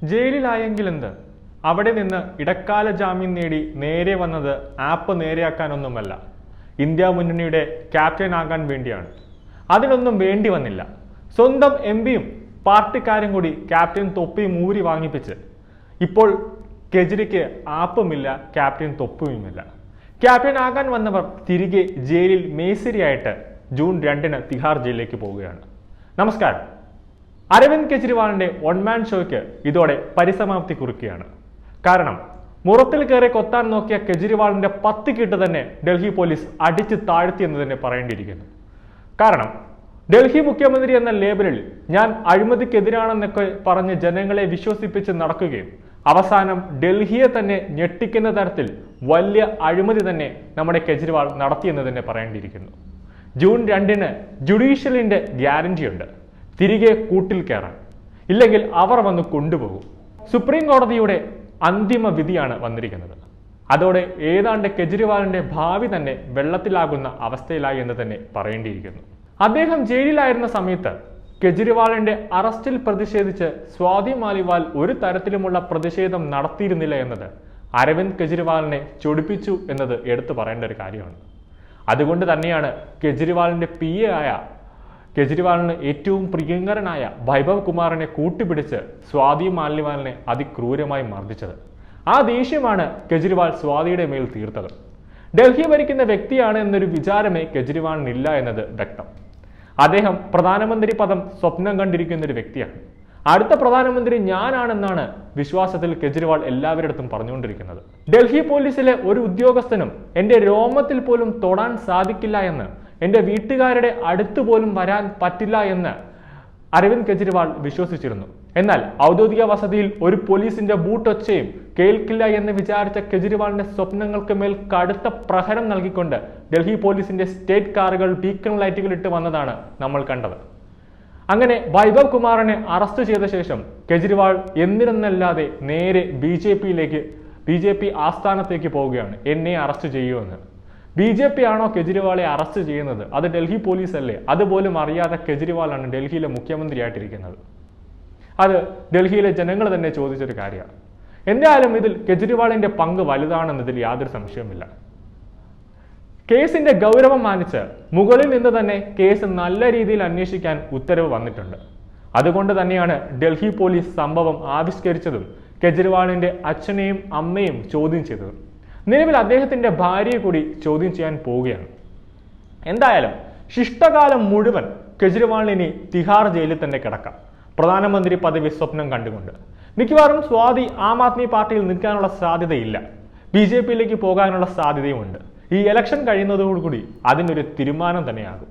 ജയിലിലായെങ്കിൽ എന്ത്? അവിടെ നിന്ന് ഇടക്കാല ജാമ്യം നേടി നേരെ വന്നത് ആപ്പ് നേരെയാക്കാനൊന്നുമല്ല, ഇന്ത്യ മുന്നണിയുടെ ക്യാപ്റ്റൻ ആകാൻ വേണ്ടിയാണ്. അതിനൊന്നും വേണ്ടി വന്നില്ല. സ്വന്തം എംപിയും പാർട്ടിക്കാരും കൂടി ക്യാപ്റ്റൻ തൊപ്പി മൂരി വാങ്ങിപ്പിച്ച് ഇപ്പോൾ കെജ്രിക്ക് ആപ്പുമില്ല, ക്യാപ്റ്റൻ തൊപ്പിയുമില്ല. ക്യാപ്റ്റൻ ആകാൻ വന്നവർ തിരികെ ജയിലിൽ മേസിരിയായിട്ട് ജൂൺ 2-ന് തിഹാർ ജയിലിലേക്ക് പോവുകയാണ്. നമസ്കാരം. അരവിന്ദ് കെജ്രിവാളിന്റെ വൺമാൻ ഷോയ്ക്ക് ഇതോടെ പരിസമാപ്തി കുറിക്കുകയാണ്. കാരണം മുറത്തിൽ കയറി കൊത്താൻ നോക്കിയ കെജ്രിവാളിന്റെ 10 കീട്ട് തന്നെ ഡൽഹി പോലീസ് അടിച്ചു താഴ്ത്തി എന്ന് തന്നെ പറയേണ്ടിയിരിക്കുന്നു. കാരണം ഡൽഹി മുഖ്യമന്ത്രി എന്ന ലേബലിൽ ഞാൻ അഴിമതിക്കെതിരാണെന്നൊക്കെ പറഞ്ഞ് ജനങ്ങളെ വിശ്വസിപ്പിച്ച് നടക്കുകയും അവസാനം ഡൽഹിയെ തന്നെ ഞെട്ടിക്കുന്ന തരത്തിൽ വലിയ അഴിമതി തന്നെ നമ്മുടെ കെജ്രിവാൾ നടത്തിയെന്ന് തന്നെ പറയേണ്ടിയിരിക്കുന്നു. ജൂൺ 2-ന് ജുഡീഷ്യലിന്റെ ഗ്യാരണ്ടിയുണ്ട് തിരികെ കൂട്ടിൽ കയറാൻ, ഇല്ലെങ്കിൽ അവർ വന്ന് കൊണ്ടുപോകും. സുപ്രീം കോടതിയുടെ അന്തിമ വിധിയാണ് വന്നിരിക്കുന്നത്. അതോടെ ഏതാണ്ട് കെജ്രിവാളിന്റെ ഭാവി തന്നെ വെള്ളത്തിലാകുന്ന അവസ്ഥയിലായി എന്ന് തന്നെ പറയേണ്ടിയിരിക്കുന്നു. അദ്ദേഹം ജയിലിലായിരുന്ന സമയത്ത് കെജ്രിവാളിന്റെ അറസ്റ്റിൽ പ്രതിഷേധിച്ച് സ്വാതി മാലിവാൾ ഒരു തരത്തിലുമുള്ള പ്രതിഷേധം നടത്തിയിരുന്നില്ല എന്നത് അരവിന്ദ് കെജ്രിവാളിനെ ചൊടിപ്പിച്ചു എന്നത് എടുത്തു പറയേണ്ട ഒരു കാര്യമാണ്. അതുകൊണ്ട് തന്നെയാണ് കെജ്രിവാളിന്റെ PA ആയ കെജ്രിവാളിന് ഏറ്റവും പ്രിയങ്കരനായ വൈഭവ് കുമാറിനെ കൂട്ടിപ്പിടിച്ച് സ്വാതി മാലിവാളിനെ അതിക്രൂരമായി മർദ്ദിച്ചത്. ആ ദേഷ്യമാണ് കെജ്രിവാൾ സ്വാതിയുടെ മേൽ തീർത്തത്. ഡൽഹി ഭരിക്കുന്ന വ്യക്തിയാണ് എന്നൊരു വിചാരമേ കെജ്രിവാളിനില്ല എന്നത് വ്യക്തം. അദ്ദേഹം പ്രധാനമന്ത്രി പദം സ്വപ്നം കണ്ടിരിക്കുന്ന ഒരു വ്യക്തിയാണ്. അടുത്ത പ്രധാനമന്ത്രി ഞാനാണെന്നാണ് വിശ്വാസത്തിൽ കെജ്രിവാൾ എല്ലാവരിടത്തും പറഞ്ഞുകൊണ്ടിരിക്കുന്നത്. ഡൽഹി പോലീസിലെ ഒരു ഉദ്യോഗസ്ഥനും എന്റെ രോമത്തിൽ പോലും തൊടാൻ സാധിക്കില്ല എന്ന്, എന്റെ വീട്ടുകാരുടെ അടുത്ത് പോലും വരാൻ പറ്റില്ല എന്ന് അരവിന്ദ് കെജ്രിവാൾ വിശ്വസിച്ചിരുന്നു. എന്നാൽ ഔദ്യോഗിക വസതിയിൽ ഒരു പോലീസിന്റെ ബൂട്ടൊച്ചയും കേൾക്കില്ല എന്ന് വിചാരിച്ച കെജ്രിവാളിന്റെ സ്വപ്നങ്ങൾക്ക് മേൽ കടുത്ത പ്രഹരം നൽകിക്കൊണ്ട് ഡൽഹി പോലീസിന്റെ സ്റ്റേറ്റ് കാറുകൾ ബീക്കൺ ലൈറ്റുകൾ ഇട്ട് വന്നതാണ് നമ്മൾ കണ്ടത്. അങ്ങനെ വൈഭവ് കുമാറിനെ അറസ്റ്റ് ചെയ്ത ശേഷം കെജ്രിവാൾ എന്തിനെന്നല്ലാതെ നേരെ BJP ആസ്ഥാനത്തേക്ക് പോവുകയാണ്. എന്നെ അറസ്റ്റ് ചെയ്യുമെന്ന്. BJP ആണോ കെജ്രിവാളെ അറസ്റ്റ് ചെയ്യുന്നത്? അത് ഡൽഹി പോലീസ് അല്ലേ? അതുപോലും അറിയാതെ കെജ്രിവാളാണ് ഡൽഹിയിലെ മുഖ്യമന്ത്രിയായിട്ടിരിക്കുന്നത്. അത് ഡൽഹിയിലെ ജനങ്ങൾ തന്നെ ചോദിച്ചൊരു കാര്യമാണ്. എന്തായാലും ഇതിൽ കെജ്രിവാളിന്റെ പങ്ക് വലുതാണെന്നതിൽ യാതൊരു സംശയവുമില്ല. കേസിന്റെ ഗൗരവം മാനിച്ച് മുകളിൽ നിന്ന് തന്നെ കേസ് നല്ല രീതിയിൽ അന്വേഷിക്കാൻ ഉത്തരവ് വന്നിട്ടുണ്ട്. അതുകൊണ്ട് തന്നെയാണ് ഡൽഹി പോലീസ് സംഭവം ആവിഷ്കരിച്ചതും കെജ്രിവാളിന്റെ അച്ഛനെയും അമ്മയും ചോദ്യം ചെയ്തതും. നിലവിൽ അദ്ദേഹത്തിന്റെ ഭാര്യയെ കൂടി ചോദ്യം ചെയ്യാൻ പോവുകയാണ്. എന്തായാലും ശിഷ്ടകാലം മുഴുവൻ കെജ്രിവാളിന് തിഹാർ ജയിലിൽ തന്നെ കിടക്കാം, പ്രധാനമന്ത്രി പദവി സ്വപ്നം കണ്ടുകൊണ്ട്. മിക്കവാറും സ്വാതി ആം ആദ്മി പാർട്ടിയിൽ നിൽക്കാനുള്ള സാധ്യതയില്ല, BJPയിലേക്ക് പോകാനുള്ള സാധ്യതയുമുണ്ട്. ഈ ഇലക്ഷൻ കഴിയുന്നതോടുകൂടി അതിനൊരു തീരുമാനം തന്നെയാകും.